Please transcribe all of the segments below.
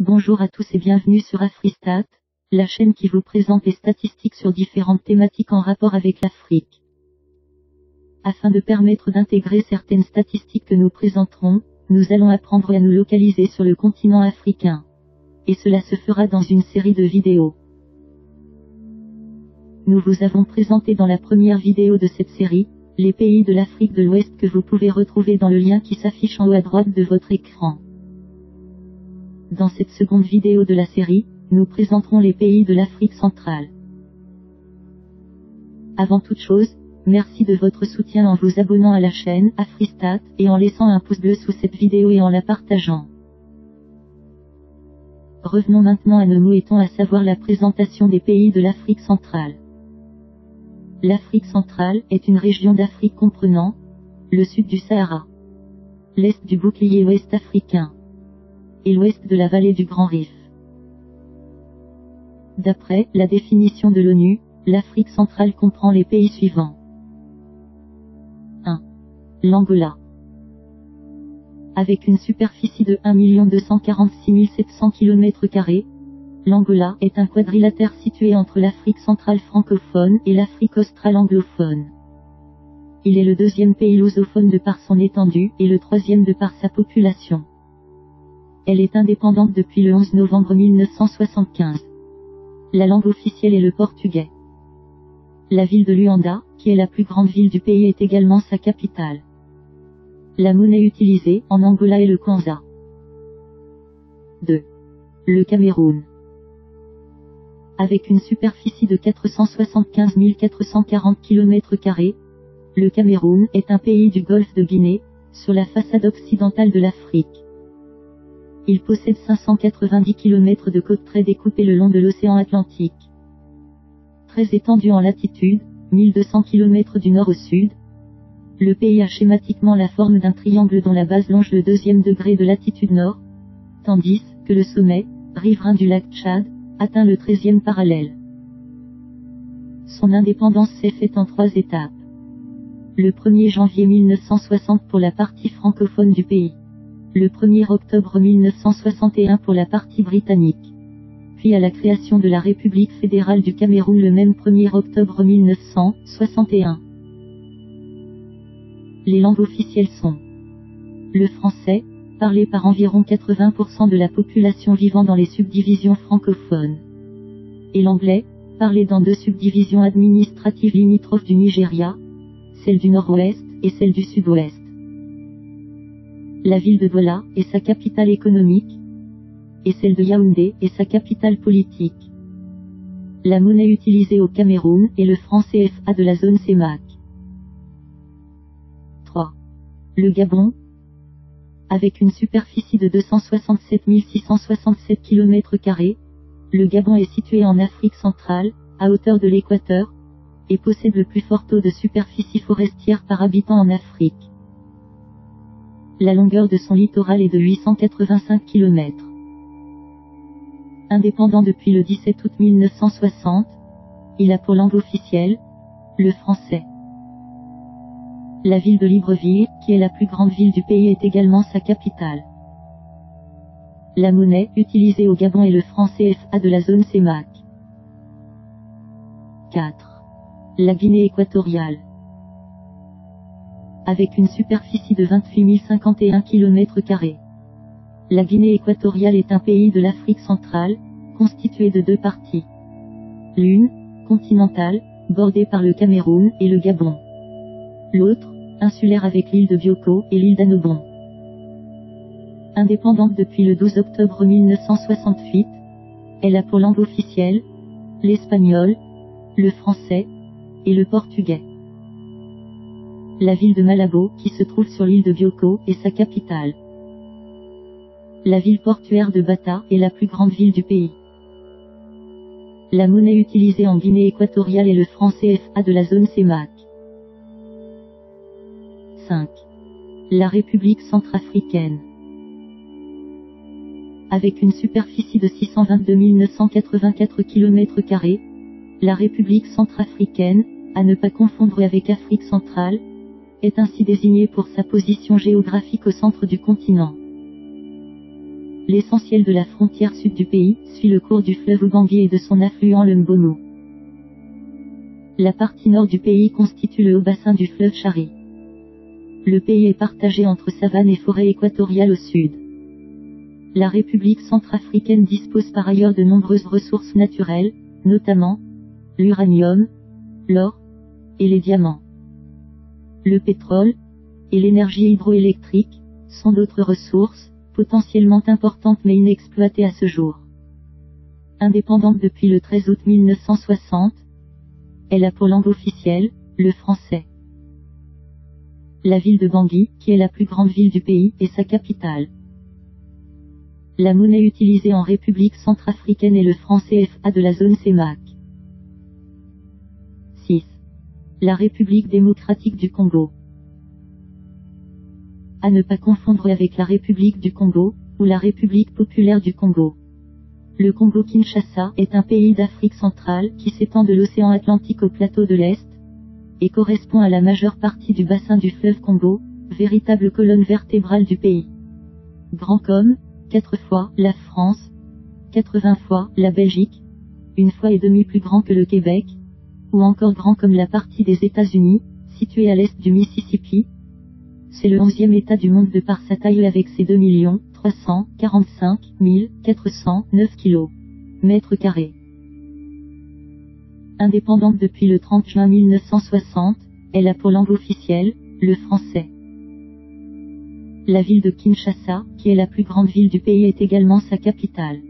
Bonjour à tous et bienvenue sur Afristat, la chaîne qui vous présente les statistiques sur différentes thématiques en rapport avec l'Afrique. Afin de permettre d'intégrer certaines statistiques que nous présenterons, nous allons apprendre à nous localiser sur le continent africain. Et cela se fera dans une série de vidéos. Nous vous avons présenté dans la première vidéo de cette série, les pays de l'Afrique de l'Ouest que vous pouvez retrouver dans le lien qui s'affiche en haut à droite de votre écran. Dans cette seconde vidéo de la série, nous présenterons les pays de l'Afrique centrale. Avant toute chose, merci de votre soutien en vous abonnant à la chaîne Afristat et en laissant un pouce bleu sous cette vidéo et en la partageant. Revenons maintenant à nos moutons, à savoir la présentation des pays de l'Afrique centrale. L'Afrique centrale est une région d'Afrique comprenant le sud du Sahara, l'est du bouclier ouest africain et l'ouest de la vallée du Grand Rif. D'après la définition de l'ONU, l'Afrique centrale comprend les pays suivants. 1. L'Angola. Avec une superficie de 1 246 700 km², l'Angola est un quadrilatère situé entre l'Afrique centrale francophone et l'Afrique australe anglophone. Il est le deuxième pays lusophone de par son étendue et le troisième de par sa population. Elle est indépendante depuis le 11 novembre 1975. La langue officielle est le portugais. La ville de Luanda, qui est la plus grande ville du pays, est également sa capitale. La monnaie utilisée en Angola est le kwanza. 2. Le Cameroun. Avec une superficie de 475 440 km², le Cameroun est un pays du golfe de Guinée, sur la façade occidentale de l'Afrique. Il possède 590 km de côtes très découpées le long de l'océan Atlantique. Très étendu en latitude, 1200 km du nord au sud, le pays a schématiquement la forme d'un triangle dont la base longe le 2e degré de latitude nord, tandis que le sommet, riverain du lac Tchad, atteint le 13e parallèle. Son indépendance s'est faite en 3 étapes. Le 1er janvier 1960 pour la partie francophone du pays. Le 1er octobre 1961 pour la partie britannique. Puis à la création de la République fédérale du Cameroun le même 1er octobre 1961. Les langues officielles sont le français, parlé par environ 80% de la population vivant dans les subdivisions francophones, et l'anglais, parlé dans 2 subdivisions administratives limitrophes du Nigeria, celle du nord-ouest et celle du sud-ouest. La ville de Douala est sa capitale économique, et celle de Yaoundé est sa capitale politique. La monnaie utilisée au Cameroun est le franc CFA de la zone CEMAC. 3. Le Gabon. Avec une superficie de 267 667 km², le Gabon est situé en Afrique centrale, à hauteur de l'équateur, et possède le plus fort taux de superficie forestière par habitant en Afrique. La longueur de son littoral est de 885 km. Indépendant depuis le 17 août 1960, il a pour langue officielle le français. La ville de Libreville, qui est la plus grande ville du pays, est également sa capitale. La monnaie utilisée au Gabon est le franc CFA de la zone CEMAC. 4. La Guinée équatoriale. Avec une superficie de 28 051 km². La Guinée équatoriale est un pays de l'Afrique centrale, constitué de 2 parties. L'une, continentale, bordée par le Cameroun et le Gabon. L'autre, insulaire avec l'île de Bioko et l'île d'Annobon. Indépendante depuis le 12 octobre 1968, elle a pour langue officielle l'espagnol, le français et le portugais. La ville de Malabo, qui se trouve sur l'île de Bioko, est sa capitale. La ville portuaire de Bata est la plus grande ville du pays. La monnaie utilisée en Guinée équatoriale est le franc CFA de la zone CEMAC. 5. La République centrafricaine. Avec une superficie de 622 984 km², la République centrafricaine, à ne pas confondre avec Afrique centrale, est ainsi désignée pour sa position géographique au centre du continent. L'essentiel de la frontière sud du pays suit le cours du fleuve Obangi et de son affluent le Mbono. La partie nord du pays constitue le haut bassin du fleuve Chari. Le pays est partagé entre savane et forêt équatoriale au sud. La République centrafricaine dispose par ailleurs de nombreuses ressources naturelles, notamment l'uranium, l'or et les diamants. Le pétrole et l'énergie hydroélectrique sont d'autres ressources, potentiellement importantes mais inexploitées à ce jour. Indépendante depuis le 13 août 1960, elle a pour langue officielle le français. La ville de Bangui, qui est la plus grande ville du pays, est sa capitale. La monnaie utilisée en République centrafricaine est le franc CFA de la zone CEMAC. 6. La République démocratique du Congo. À ne pas confondre avec la République du Congo, ou la République populaire du Congo. Le Congo-Kinshasa est un pays d'Afrique centrale qui s'étend de l'océan Atlantique au plateau de l'Est, et correspond à la majeure partie du bassin du fleuve Congo, véritable colonne vertébrale du pays. Grand comme 4 fois la France, 80 fois la Belgique, une fois et demi plus grand que le Québec, ou encore grand comme la partie des États-Unis, située à l'est du Mississippi. C'est le 11e État du monde de par sa taille avec ses 2 345 409 km². Indépendante depuis le 30 juin 1960, elle a pour langue officielle le français. La ville de Kinshasa, qui est la plus grande ville du pays, est également sa capitale.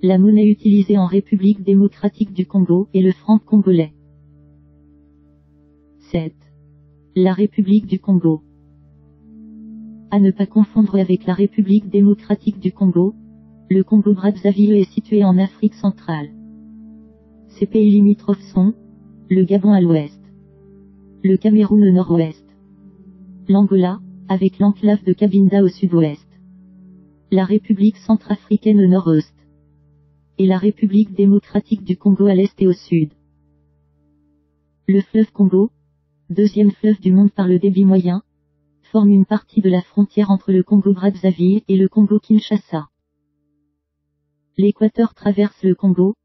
La monnaie utilisée en République démocratique du Congo est le franc congolais. 7. La République du Congo. À ne pas confondre avec la République démocratique du Congo, le Congo-Brazzaville est situé en Afrique centrale. Ses pays limitrophes sont le Gabon à l'ouest, le Cameroun au nord-ouest, l'Angola, avec l'enclave de Cabinda au sud-ouest, la République centrafricaine au nord-est, et la République démocratique du Congo à l'est et au sud. Le fleuve Congo, deuxième fleuve du monde par le débit moyen, forme une partie de la frontière entre le Congo-Brazzaville et le Congo-Kinshasa. L'Équateur traverse le Congo.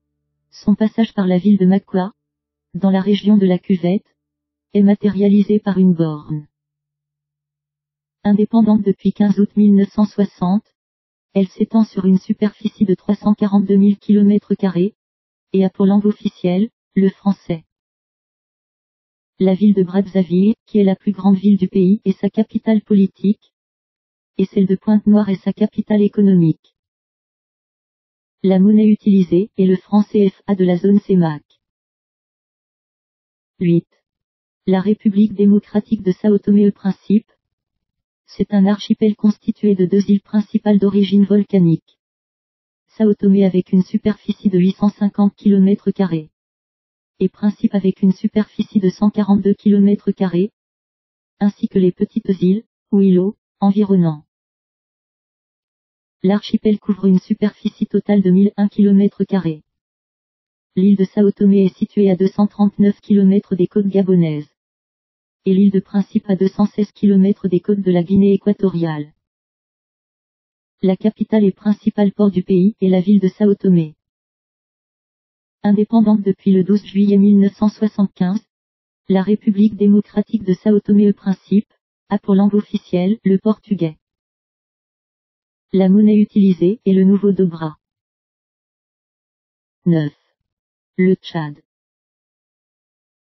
Son passage par la ville de Makwa, dans la région de la Cuvette, est matérialisé par une borne. Indépendante depuis 15 août 1960, elle s'étend sur une superficie de 342 000 km², et a pour langue officielle le français. La ville de Brazzaville, qui est la plus grande ville du pays, est sa capitale politique, et celle de Pointe-Noire est sa capitale économique. La monnaie utilisée est le franc CFA de la zone CEMAC. 8. La République démocratique de Sao Tomé-et-Principe. C'est un archipel constitué de 2 îles principales d'origine volcanique. Sao Tomé avec une superficie de 850 km². Et Principe avec une superficie de 142 km², ainsi que les petites îles, ou îlots, environnants. L'archipel couvre une superficie totale de 1001 km². L'île de Sao Tomé est située à 239 km des côtes gabonaises. Et l'île de Principe à 216 km des côtes de la Guinée équatoriale. La capitale et principal port du pays est la ville de Sao Tomé. Indépendante depuis le 12 juillet 1975, la République démocratique de Sao Tomé-et-Principe a pour langue officielle le portugais. La monnaie utilisée est le nouveau dobra. 9. Le Tchad.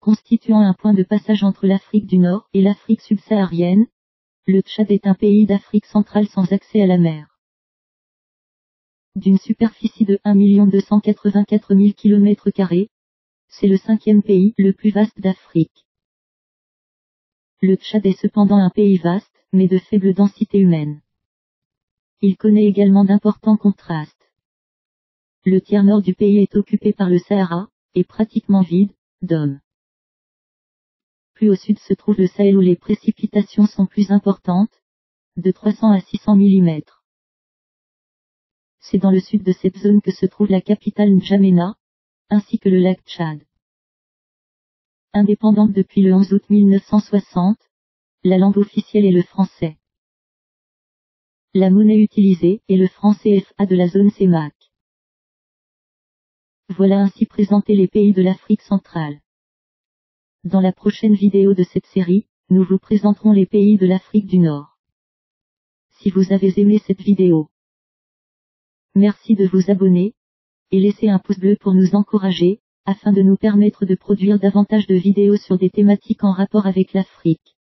Constituant un point de passage entre l'Afrique du Nord et l'Afrique subsaharienne, le Tchad est un pays d'Afrique centrale sans accès à la mer. D'une superficie de 1 284 000 km², c'est le 5e pays le plus vaste d'Afrique. Le Tchad est cependant un pays vaste, mais de faible densité humaine. Il connaît également d'importants contrastes. Le tiers nord du pays est occupé par le Sahara, et pratiquement vide d'hommes. Plus au sud se trouve le Sahel où les précipitations sont plus importantes, de 300 à 600 mm. C'est dans le sud de cette zone que se trouve la capitale N'Djamena, ainsi que le lac Tchad. Indépendante depuis le 11 août 1960, la langue officielle est le français. La monnaie utilisée est le franc CFA de la zone CEMAC. Voilà ainsi présentés les pays de l'Afrique centrale. Dans la prochaine vidéo de cette série, nous vous présenterons les pays de l'Afrique du Nord. Si vous avez aimé cette vidéo, merci de vous abonner, et laissez un pouce bleu pour nous encourager, afin de nous permettre de produire davantage de vidéos sur des thématiques en rapport avec l'Afrique.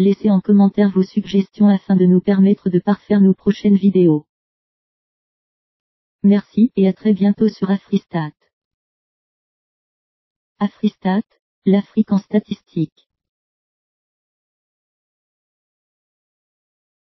Laissez en commentaire vos suggestions afin de nous permettre de parfaire nos prochaines vidéos. Merci et à très bientôt sur Afristat. Afristat, l'Afrique en statistique.